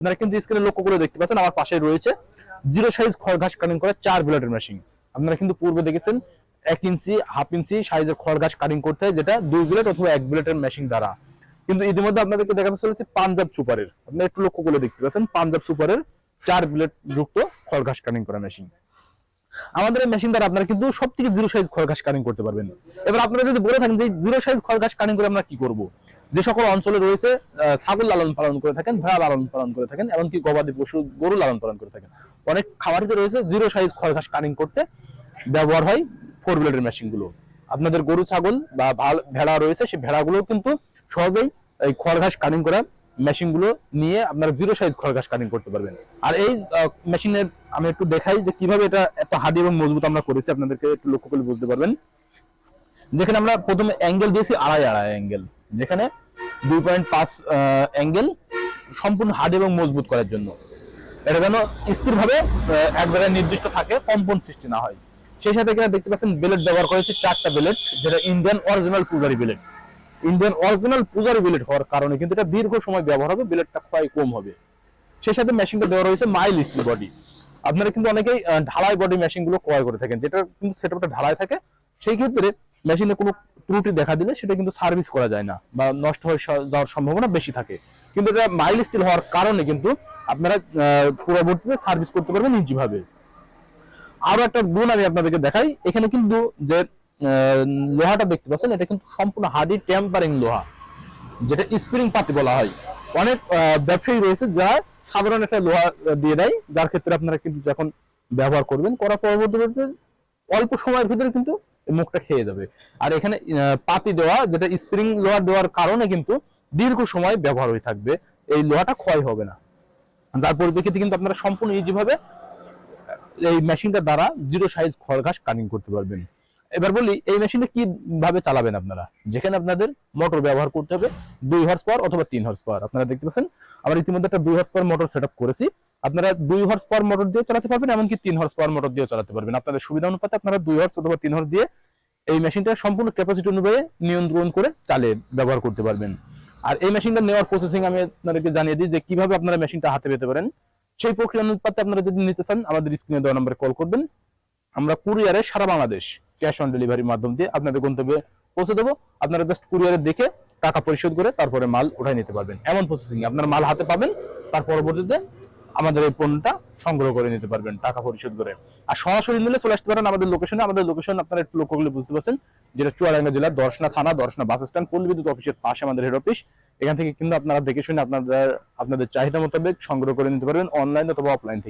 আপনারা কিন্তু স্ক্রিনে লক্ষ্য করে দেখতে পাচ্ছেন আমার পাশে রয়েছে জিরো সাইজ খড় ঘাস কাটিং করা 4 ব্লেডের মেশিন। আপনারা কিন্তু পূর্বে দেখেছেন 1 ইঞ্চি হাফ ইঞ্চি সাইজের খড় ঘাস কাটিং করতে হয়, যেটা 2 ব্লেড অথবা 1 ব্লেডের মেশিন দ্বারা। কিন্তু ইতিমধ্যে আপনাদেরকে দেখাতে চলেছে পাঞ্জাব সুপারের, আপনারা একটু লক্ষ্য করে দেখতে পাচ্ছেন পাঞ্জাব সুপারের 4 ব্লেড যুক্ত খড় ঘাস কাটিং করা মেশিন। আমাদের এই মেশিন দ্বারা আপনারা কিন্তু সবথেকে জিরো সাইজ খড় ঘাস কাটিং করতে পারবেন। এবার আপনারা যদি বলে থাকেন যে জিরো সাইজ খড় ঘাস কাটিং করে আমরা কি করব, যে সকল অঞ্চলে রয়েছে ছাগল লালন পালন করে থাকেন, ভেড়া লালন পালন করে থাকেন, এমনকি গবাদি পশু গরু লালন পালন করে থাকেন, অনেক খামারিতে রয়েছে জিরো সাইজ খড় ঘাস কাটিং করতে ব্যবহার হয় 4 ব্লেডের মেশিন গুলো। আপনাদের গরু ছাগল বা ভেড়া রয়েছে, সেই ভেড়াগুলো কিন্তু সহজেই এই খড় ঘাস কাটিং করা মেশিন গুলো নিয়ে আপনারা জিরো সাইজ খড় ঘাস কাটিং করতে পারবেন। আর এই মেশিনের আমি একটু দেখাই যে কিভাবে এটা এত হার্ড এবং মজবুত আমরা করেছি, আপনাদেরকে একটু লক্ষ্য করলে বুঝতে পারবেন। যেখানে আমরা প্রথমে অ্যাঙ্গেল দিয়েছি আড়াই অ্যাঙ্গেল, যেখানে 2.5 অ্যাঙ্গেল সম্পূর্ণ হার্ড এবং মজবুত করার জন্য। এটা যেন স্থিরভাবে এক জায়গায় নির্দিষ্ট থাকে, কম্পন সৃষ্টি না হয়। সেই সাথে এখানে দেখতে পাচ্ছেন ব্লেড ব্যবহার করেছি 4টা ব্লেড, যেটা ইন্ডিয়ান অরিজিনাল পূজারি ব্লেড। ইন্ডিয়ান অরিজিনাল পূজারি ব্লেড হওয়ার কারণে কিন্তু এটা দীর্ঘ সময় ব্যবহার হবে, ব্লেডটা ক্ষয় কম হবে। সেই সাথে মেশিনটা দেওয়া রয়েছে মাইল স্টিল বডি। আপনারা কিন্তু অনেকেই ঢালাই বডি মেশিন গুলো ক্রয় করে থাকেন, যেটা কিন্তু সেটআপটা ঢালাই থাকে। সেই ক্ষেত্রে মেশিনে কোনো ত্রুটি দেখা দিলে সেটা কিন্তু সার্ভিস করা যায় না বা নষ্ট হয়ে যাওয়ার সম্ভাবনা বেশি থাকে। কিন্তু এটা মাইল স্টিল হওয়ার কারণে কিন্তু আপনারা পরবর্তীতে সার্ভিস করতে পারবেন ইজি ভাবে। আরো একটা গুণ আমি আপনাদেরকে দেখাই, এখানে কিন্তু যে লোহাটা দেখতে পাচ্ছেন এটা কিন্তু সম্পূর্ণ হার্ডি টেম্পারিং লোহা, যেটা স্প্রিং পাতি বলা হয়। অনেক ব্যবসায়ী রয়েছে যারা সাধারণ একটা লোহা দিয়ে দেয়, যার ক্ষেত্রে আপনারা কিন্তু যখন ব্যবহার করবেন করার পরবর্তীতে অল্প সময়ের ভিতরে কিন্তু মুখটা খেয়ে যাবে। আর এখানে পাতি দেওয়া, যেটা স্প্রিং লোহা দেওয়ার কারণে কিন্তু দীর্ঘ সময় ব্যবহার হয়ে থাকবে, এই লোহাটা ক্ষয় হবে না। যার পরিপ্রেক্ষিতে কিন্তু আপনারা সম্পূর্ণ ইজি ভাবে এই মেশিনটা দ্বারা জিরো সাইজ খড় ঘাস কাটিং করতে পারবেন। এবার বলি এই মেশিনটা কি ভাবে চালাবেন আপনারা, যেখানে আপনাদের মোটর ব্যবহার করতে হবে 2 হর্স পাওয়ার অথবা 3 হর্স পাওয়ার। আপনারা দেখতে পাচ্ছেন আমরা ইতিমধ্যে একটা 2 হর্স পাওয়ার মোটর সেটআপ করেছি। আপনারা 2 হর্স পাওয়ার মোটর দিয়ে চালাতে পারবেন, এমনকি 3 হর্স পাওয়ার মোটর দিয়ে চালাতে পারবেন। আপনাদের সুবিধা অনুপাতে আপনারা 2 হর্স অথবা 3 হর্স দিয়ে এই মেশিনটা সম্পূর্ণ ক্যাপাসিটি অনুযায়ী নিয়ন্ত্রণ করে চালিয়ে ব্যবহার করতে পারবেন। আর এই মেশিনটা নেওয়ার প্রসেসিং আমি আপনাদেরকে জানিয়ে দিই যে কিভাবে আপনারা মেশিনটা হাতে পেতে পারেন। সেই প্রক্রিয়া অনুপাতে আপনারা যদি নিতে চান আমাদের স্ক্রিনে দেওয়া নম্বরে কল করবেন। আমরা কুরিয়ারে সারা বাংলাদেশ ক্যাশ অন ডেলিভারির মাধ্যম দিয়ে আপনাদের গন্তব্যে পৌঁছে দেবো। আপনারা জাস্ট কুরিয়ারে দেখে টাকা পরিশোধ করে তারপরে মাল উঠাই নিতে পারবেন। এমন প্রসেসিং আপনার মাল হাতে পাবেন, তার পরবর্তীতে আমাদের এই পণ্যটা সংগ্রহ করে নিতে পারবেন টাকা পরিশোধ করে। আর সরাসরি নিলে চলে আসতে পারেন আমাদের লোকেশনে। আমাদের লোকেশন আপনারা একটু লক্ষ্য করলে বুঝতে পারছেন, যেটা চুয়াডাঙ্গা জেলার দর্শনা থানা, দর্শনা বাস স্ট্যান্ড, পল্লী বিদ্যুৎ অফিসের পাশে আমাদের হেড অফিস। এখান থেকে কিন্তু আপনারা দেখে শুনে আপনাদের চাহিদা মোতাবেক সংগ্রহ করে নিতে পারবেন অনলাইন অথবা অফলাইন থেকে।